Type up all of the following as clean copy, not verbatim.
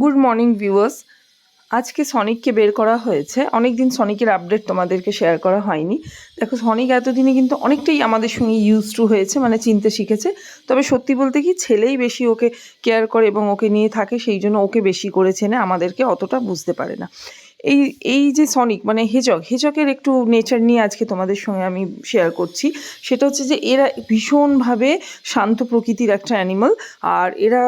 Good morning viewers. আজকে সনিককে বের করা হয়েছে। অনেক দিন সনিকের আপডেট তোমাদেরকে শেয়ার করা হয়নি। দেখো, সনিক এতদিনে কিন্তু অনেকটাই আমাদের সঙ্গে ইউজ টু হয়েছে, মানে চিনতে শিখেছে। তবে সত্যি বলতে কি, ছেলেই বেশি ওকে কেয়ার করে এবং ওকে নিয়ে থাকে, সেই জন্য ওকে বেশি করে চেনে, আমাদেরকে অতটা বুঝতে পারে না। এই এই যে সনিক মানে হেজকের একটু নেচার নিয়ে আজকে তোমাদের সঙ্গে আমি শেয়ার করছি। সেটা হচ্ছে যে এরা ভীষণভাবে শান্ত প্রকৃতির একটা অ্যানিমাল। আর এরা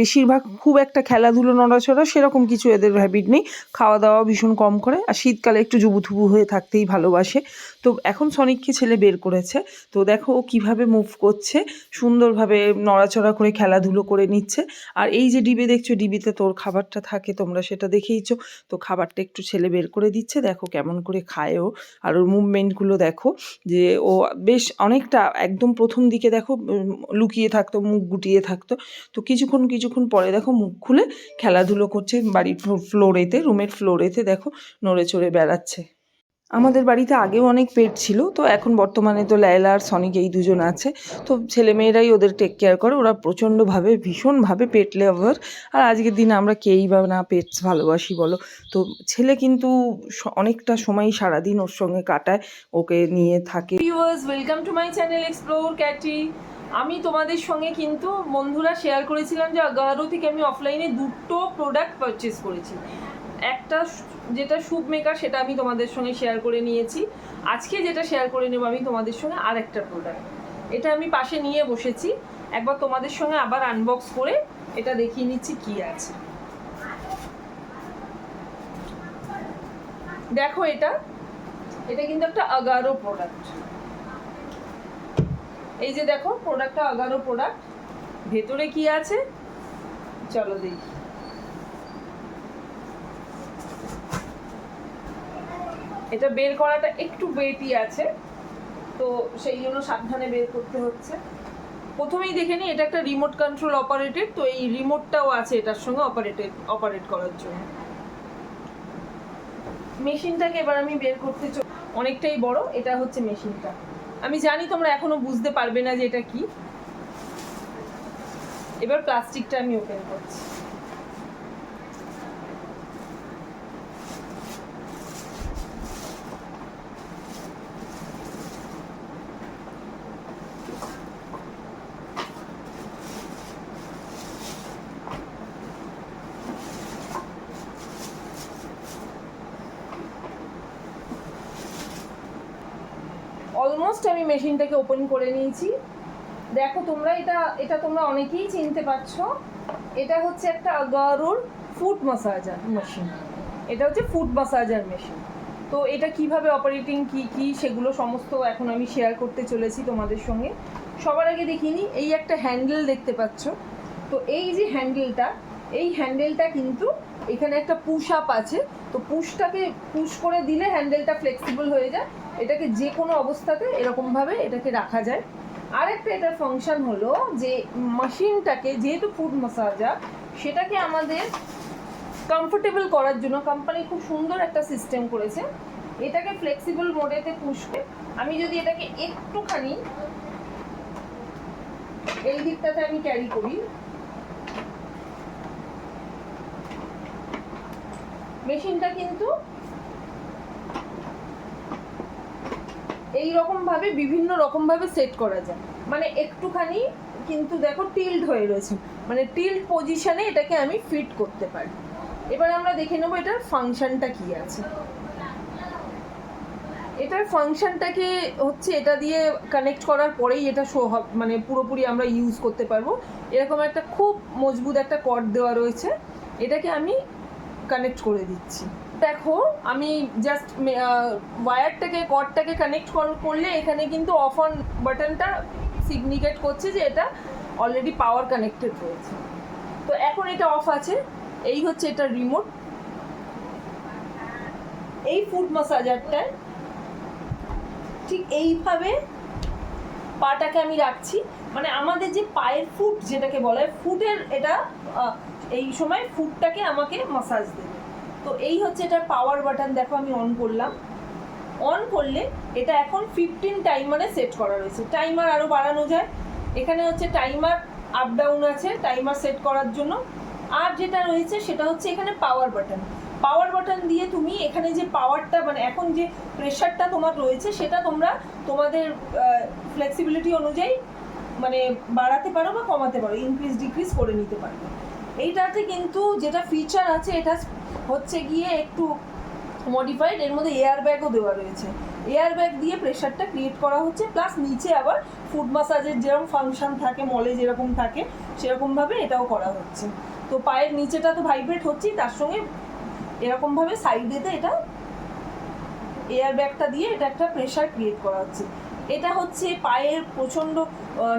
বেশিরভাগ খুব একটা খেলাধুলো নড়াচড়া সেরকম কিছু এদের হ্যাবিট নেই। খাওয়া দাওয়া ভীষণ কম করে, আর শীতকালে একটু জুবুথুবু হয়ে থাকতেই ভালোবাসে। তো এখন সনিককে ছেলে বের করেছে। তো দেখো ও কীভাবে মুভ করছে, সুন্দরভাবে নড়াচড়া করে খেলাধুলো করে নিচ্ছে। আর এই যে ডিবে দেখছো, ডিবিতে তোর খাবারটা থাকে, তোমরা সেটা দেখেইছো। তো খাবারটা একটু ছেলে বের করে দিচ্ছে, দেখো কেমন করে খায় ও। আর ওর মুভমেন্টগুলো দেখো, যে ও বেশ অনেকটা একদম প্রথম দিকে দেখো লুকিয়ে থাকতো, মুখ গুটিয়ে থাকতো। তো কিছুক্ষণ পরে দেখো মুখ খুলে খেলাধুলো করছে বাড়ির ফ্লোরেতে, রুমের ফ্লোরেতে দেখো নড়ে চড়ে বেড়াচ্ছে। আমাদের বাড়িতে আগেও অনেক পেট ছিল, তো এখন বর্তমানে তো লায়লা আর সনিক এই দুজন আছে। তো ছেলেমেয়েরাই ওদের টেক কেয়ার করে। ওরা প্রচণ্ডভাবে ভীষণভাবে পেট লাভার। আর আজকের দিনে আমরা কেই বা না পেটস ভালোবাসি বলো। তো ছেলে কিন্তু অনেকটা সময় সারাদিন ওর সঙ্গে কাটায়, ওকে নিয়ে থাকে। Viewers, welcome to my channel explore Katie. আমি তোমাদের সঙ্গে কিন্তু বন্ধুরা শেয়ার করেছিলাম যে আগারো থেকে আমি অফলাইনে দুটো প্রোডাক্ট পারচেস করেছি। একটা যেটা শুভ মেকার, সেটা আমি তোমাদের সঙ্গে শেয়ার করে নিয়েছি। আজকে যেটা শেয়ার করে নেব আমি তোমাদের সঙ্গে আর একটা প্রোডাক্ট। এটা আমি পাশে নিয়ে বসেছি, একবার তোমাদের সঙ্গে আবার আনবক্স করে এটা দেখিয়ে নিচ্ছি কি আছে। দেখো, এটা কিন্তু একটা আগারো প্রোডাক্ট। এই যে দেখো, প্রোডাক্টটা আগারো প্রোডাক্ট। ভেতরে কি আছে চলো দেখি। এটা বের করাটা একটু ওয়েটি আছে, তো সেই জন্য সাবধানে বের করতে হচ্ছে। প্রথমেই দেখে নিই, এটা একটা রিমোট কন্ট্রোল অপারেটেড। তো এই রিমোটটাও আছে এটার সঙ্গে অপারেট করার জন্য। মেশিনটাকে এবার আমি বের করতে অনেকটাই বড়। এটা হচ্ছে মেশিনটা। আমি জানি তোমরা এখনো বুঝতে পারবে না যে এটা কি। এবার প্লাস্টিকটা আমি ওপেন করছি। অলমোস্ট আমি মেশিনটাকে ওপেন করে নিয়েছি। দেখো তোমরা, এটা তোমরা অনেকেই চিনতে পারছো। এটা হচ্ছে একটা আগারোর ফুট মাসাজার মেশিন। এটা হচ্ছে ফুট মাসাজার মেশিন। তো এটা কিভাবে অপারেটিং কি সেগুলো সমস্ত এখন আমি শেয়ার করতে চলেছি তোমাদের সঙ্গে। সবার আগে দেখিনি, এই একটা হ্যান্ডেল দেখতে পাচ্ছ। তো এই যে হ্যান্ডেলটা কিন্তু এখানে একটা পুশ আপ আছে। তো পুশটাকে পুশ করে দিলে হ্যান্ডেলটা ফ্লেক্সিবল হয়ে যায়। এটাকে যে কোনো অবস্থাতে এরকমভাবে এটাকে রাখা যায়। আর একটা এটার ফাংশন হলো যে মেশিনটাকে, যেহেতু ফুড মাসাজার, সেটাকে আমাদের কমফোর্টেবল করার জন্য কোম্পানি খুব সুন্দর একটা সিস্টেম করেছে। এটাকে ফ্লেক্সিবল মোডেতে পুশ করে আমি যদি এটাকে একটুখানি এই দিকটাতে আমি ক্যারি করি, মেশিনটা কিন্তু এই রকম ভাবে বিভিন্ন রকম ভাবে সেট করা যায়। মানে একটুখানি কিন্তু দেখো টিল্ট হয়ে রয়েছে, মানে টিল্ট পজিশনে এটাকে আমি ফিট করতে পারি। এবার আমরা দেখে নেবো এটার ফাংশনটা কি আছে। এটার ফাংশনটাকে হচ্ছে এটা দিয়ে কানেক্ট করার পরেই এটা মানে পুরোপুরি আমরা ইউজ করতে পারবো। এরকম একটা খুব মজবুত একটা কর্ড দেওয়া রয়েছে, এটাকে আমি কানেক্ট করে দিচ্ছি। দেখো, আমি জাস্ট কর্ডটাকে কানেক্ট করলে এখানে কিন্তু অফ অন বাটনটা সিগনিফিকেট করছে যে এটা অলরেডি পাওয়ার কানেক্টেড রয়েছে। তো এখন এটা অফ আছে। এই হচ্ছে এটা রিমোট। এই ফুট মাসাজারটায় ঠিক এইভাবে পাটাকে আমি রাখছি, মানে আমাদের যে পায়ের ফুট যেটাকে বলে ফুটের, এটা এই সময় ফুটটাকে আমাকে মাসাজ দেবে। তো এই হচ্ছে এটার পাওয়ার বাটন। দেখো আমি অন করলাম। অন করলে এটা এখন 15 টাইমারে সেট করা রয়েছে। টাইমার আরও বাড়ানো যায়। এখানে হচ্ছে টাইমার আপ ডাউন আছে টাইমার সেট করার জন্য। আর যেটা রয়েছে সেটা হচ্ছে এখানে পাওয়ার বাটন। পাওয়ার বাটন দিয়ে তুমি এখানে যে পাওয়ারটা মানে এখন যে প্রেশারটা তোমার রয়েছে সেটা তোমরা তোমাদের ফ্লেক্সিবিলিটি অনুযায়ী মানে বাড়াতে পারো বা কমাতে পারো, ইনক্রিজ ডিক্রিজ করে নিতে পারবে। এইটাতে কিন্তু যেটা ফিচার আছে এটা হচ্ছে গিয়ে একটু মডিফাইড, এর মধ্যে এয়ার ব্যাগও দেওয়া রয়েছে। এয়ার ব্যাগ দিয়ে প্রেশারটা ক্রিয়েট করা হচ্ছে, প্লাস নিচে আবার ফুড মাসাজের যেরকম ফাংশন থাকে মলে যেরকম থাকে সেরকমভাবে এটাও করা হচ্ছে। তো পায়ের নিচেটা তো ভাইব্রেট হচ্ছেই, তার সঙ্গে এরকমভাবে সাইডেতে এটা এয়ার ব্যাগটা দিয়ে এটা একটা প্রেশার ক্রিয়েট করা হচ্ছে। এটা হচ্ছে পায়ের প্রচণ্ড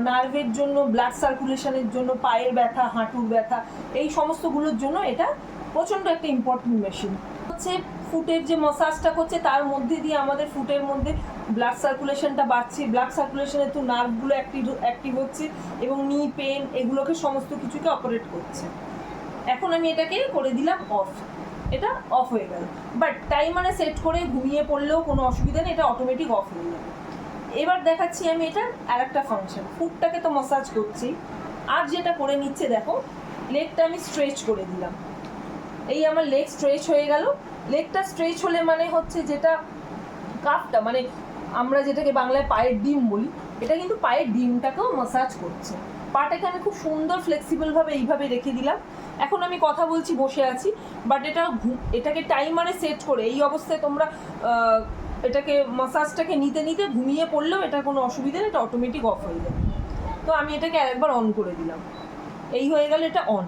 নার্ভের জন্য, ব্লাড সার্কুলেশনের জন্য, পায়ের ব্যথা, হাঁটুর ব্যথা, এই সমস্তগুলোর জন্য এটা প্রচণ্ড একটা ইম্পর্টেন্ট মেশিন। হচ্ছে ফুটের যে মাসাজটা করছে তার মধ্যে দিয়ে আমাদের ফুটের মধ্যে ব্লাড সার্কুলেশনটা বাড়ছে, ব্লাড সার্কুলেশনের তো নার্ভগুলো অ্যাক্টিভ হচ্ছে এবং নি পেন এগুলোকে সমস্ত কিছুকে অপারেট করছে। এখন আমি এটাকে করে দিলাম অফ, এটা অফ হয়ে গেল। বাট টাইমারে সেট করে ঘুমিয়ে পড়লেও কোনো অসুবিধা নেই, এটা অটোমেটিক অফ হয়ে যাবে। এবার দেখাচ্ছি আমি এটা আর একটা ফাংশন। ফুটটাকে তো মাসাজ করছি, আর যেটা করে নিচ্ছে দেখো, লেগটা আমি স্ট্রেচ করে দিলাম। এই আমার লেগ স্ট্রেচ হয়ে গেল। লেগটা স্ট্রেচ হলে মানে হচ্ছে যেটা কাফটা মানে আমরা যেটাকে বাংলায় পায়ের ডিম বলি, এটা কিন্তু পায়ের ডিমটাকেও মাসাজ করছে। পাটাকে আমি খুব সুন্দর ফ্লেক্সিবলভাবে এইভাবে রেখে দিলাম। এখন আমি কথা বলছি, বসে আছি, বাট এটাকে টাইমারে সেট করে এই অবস্থায় তোমরা এটাকে মাসাজটাকে নিতে নিতে ঘুমিয়ে পড়লেও এটা কোনো অসুবিধা নেই, এটা অটোমেটিক অফ হয়ে যাবে। তো আমি এটাকে আরেকবার অন করে দিলাম, এই হয়ে গেল এটা অন।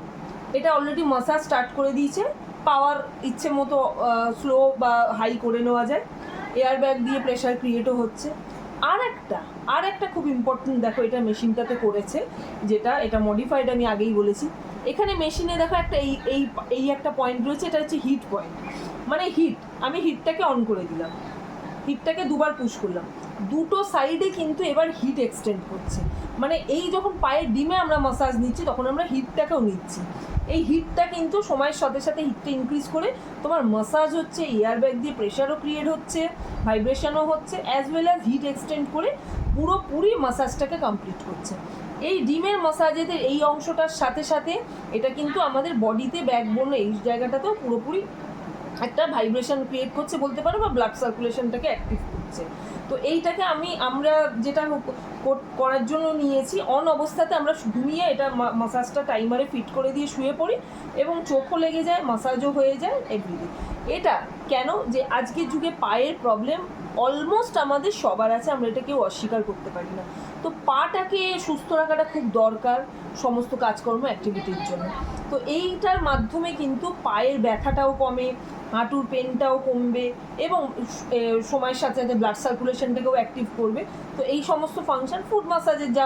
এটা অলরেডি মাসাজ স্টার্ট করে দিয়েছে, পাওয়ার ইচ্ছে মতো স্লো বা হাই করে নেওয়া যায়। এয়ার ব্যাগ দিয়ে প্রেশার ক্রিয়েটও হচ্ছে। আর একটা খুব ইম্পর্টেন্ট দেখো এটা মেশিনটাতে করেছে, যেটা এটা মডিফাইড আমি আগেই বলেছি। এখানে মেশিনে দেখো একটা এই একটা পয়েন্ট রয়েছে, এটা হচ্ছে হিট পয়েন্ট, মানে হিট। আমি হিটটাকে অন করে দিলাম, হিটটাকে দুবার পুশ করলাম, দুটো সাইডে কিন্তু এবার হিট এক্সটেন্ড করছে। মানে এই যখন পায়ের ডিমে আমরা মাসাজ নিচ্ছি তখন আমরা হিটটাকেও নিচ্ছি। এই হিটটা কিন্তু সময়ের সাথে সাথে হিটটা ইনক্রিজ করে তোমার মাসাজ হচ্ছে, এয়ার ব্যাগ দিয়ে প্রেশারও ক্রিয়েট হচ্ছে, ভাইব্রেশনও হচ্ছে, as well as heat extend করে পুরোপুরি মাসাজটাকে কমপ্লিট করছে। এই ডিমের মাসাজেতে এই অংশটার সাথে সাথে এটা কিন্তু আমাদের বডিতে ব্যাকবোন এই জায়গাটাতেও পুরোপুরি একটা ভাইব্রেশন ক্রিয়েট করছে বলতে পারো, বা ব্লাড সার্কুলেশনটাকে অ্যাক্টিভ করছে। তো এইটাকে আমরা যেটা করার জন্য নিয়েছি, অন অবস্থাতে আমরা ঘুমিয়ে এটা মাসাজটা টাইমারে ফিট করে দিয়ে শুয়ে পড়ি এবং চোখও লেগে যায়, মাসাজও হয়ে যায় এভরিথিং। এটা কেন যে আজকের যুগে পায়ের প্রবলেম অলমোস্ট আমাদের সবার আছে, আমরা এটা কেউ অস্বীকার করতে পারি না। তো পাটাকে সুস্থ রাখাটা খুব দরকার সমস্ত কাজকর্ম অ্যাক্টিভিটির জন্য। তো এইটার মাধ্যমে কিন্তু পায়ের ব্যথাটাও কমে, হাঁটুর পেনটাও কমবে এবং সময়ের সাথে সাথে ব্লাড সার্কুলেশনটাকেও অ্যাক্টিভ করবে। তো এই সমস্ত ফাংশন, ফুড মাসাজের যা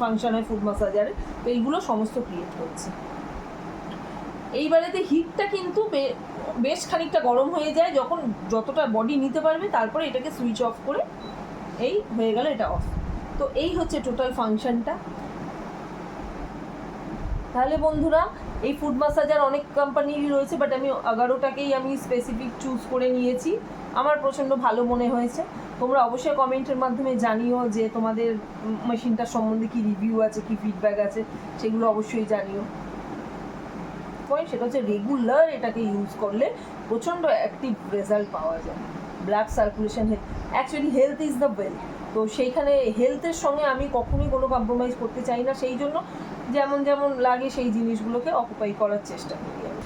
ফাংশন হয় ফুড মাসাজারে, তো এইগুলো সমস্ত ক্রিয়েট করছে। এইবারেতে হিটটা কিন্তু বেশ খানিকটা গরম হয়ে যায় যখন যতটা বডি নিতে পারবে, তারপরে এটাকে সুইচ অফ করে এই হয়ে গেল এটা অফ। তো এই হচ্ছে টোটাল ফাংশনটা। তাহলে বন্ধুরা, এই ফুড মাসাজার অনেক কোম্পানিরই রয়েছে, বাট আমি 11টাকেই আমি স্পেসিফিক চুজ করে নিয়েছি, আমার প্রচণ্ড ভালো মনে হয়েছে। তোমরা অবশ্যই কমেন্টের মাধ্যমে জানিও যে তোমাদের মেশিনটার সম্বন্ধে কী রিভিউ আছে, কী ফিডব্যাক আছে, সেগুলো অবশ্যই জানিও। পয়েন্ট সেটা হচ্ছে রেগুলার এটাকে ইউজ করলে প্রচণ্ড অ্যাক্টিভ রেজাল্ট পাওয়া যায়। Blood circulation, actually health is the wealth. তো সেইখানে হেলথের সঙ্গে আমি কখনোই কোনো কম্প্রোমাইজ করতে চাই না, সেই জন্য যেমন যেমন লাগে সেই জিনিসগুলোকে অকুপাই করার চেষ্টা করি আমি।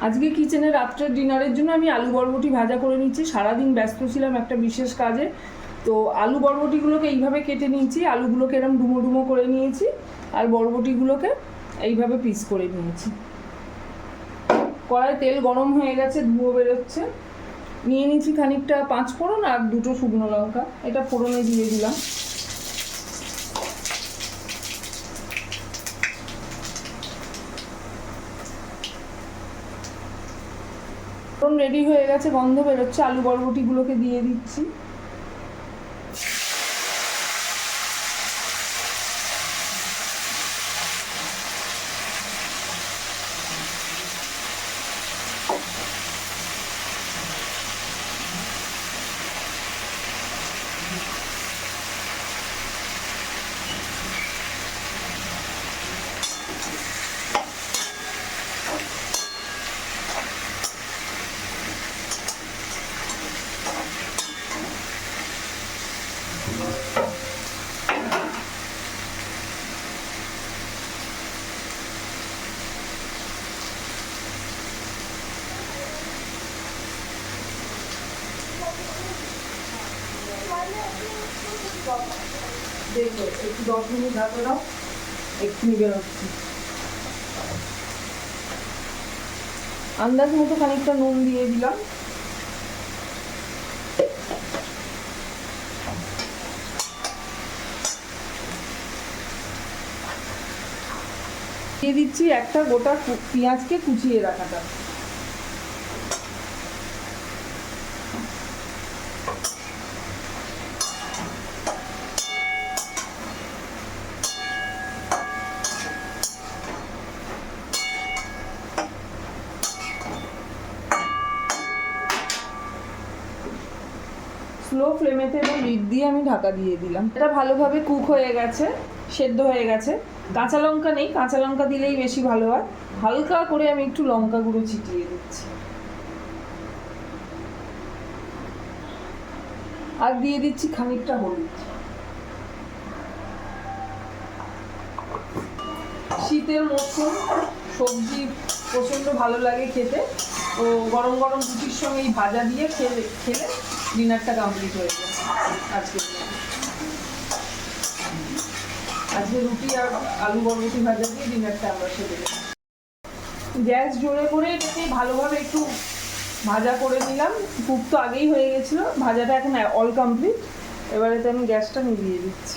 আজকে কিচেনে রাত্রের ডিনারের জন্য আমি আলু বরবটি ভাজা করে নিচ্ছি। সারাদিন ব্যস্ত ছিলাম একটা বিশেষ কাজে, তো আলু বরবটিগুলোকে এইভাবে কেটে নিয়েছি, আলুগুলোকে এরকম ডুমো ডুমো করে নিয়েছি আর বরবটিগুলোকে এইভাবে পিস করে নিয়েছি। কড়াই তেল গরম হয়ে গেছে, ধুয়ো বেরোচ্ছে। নিয়ে নিচ্ছি খানিকটা 5 ফোড়ন আর 2টো শুকনো লঙ্কা, এটা ফোড়নে দিয়ে দিলাম। ফোড়ন রেডি হয়ে গেছে, গন্ধ বেরোচ্ছে, আলু বরবটিগুলোকে দিয়ে দিচ্ছি। দেখো একটু 10 মিনিট ঢাকা দাও, এক্ষুনি বেরোচ্ছি। আন্দাজ মতো খানিকটা নুন দিয়ে দিলাম। দিয়ে দিচ্ছি একটা গোটা পেঁয়াজকে কুচিয়ে রাখাটা। স্লো ফ্লেমেতে এবং লিড দিয়ে আমি ঢাকা দিয়ে দিলাম। এটা ভালোভাবে কুক হয়ে গেছে, সেদ্ধ হয়ে গেছে। কাঁচা লঙ্কা নেই, কাঁচা লঙ্কা দিলেই বেশি ভালো হয়। হালকা করে আমি একটু লঙ্কা গুঁড়ো ছিটিয়ে দিচ্ছি, আর দিয়ে দিচ্ছি খানিকটা হলুদ। শীতের মরশুম, সবজি প্রচণ্ড ভালো লাগে খেতে, তো গরম গরম রুটির সঙ্গে এই ভাজা দিয়ে খেলে ডিনারটা কমপ্লিট হয়ে যায়। আজকে রুটি আর আলু বরবটি ভাজা দিয়ে ডিনারটা আমরা সেরে দেবো। গ্যাস জোরে করে এটাকে ভালোভাবে একটু ভাজা করে নিলাম। কুক তো আগেই হয়ে গেছিলো, ভাজাটা এখন অল কমপ্লিট। এবারেতে আমি গ্যাসটা নিভিয়ে দিচ্ছি।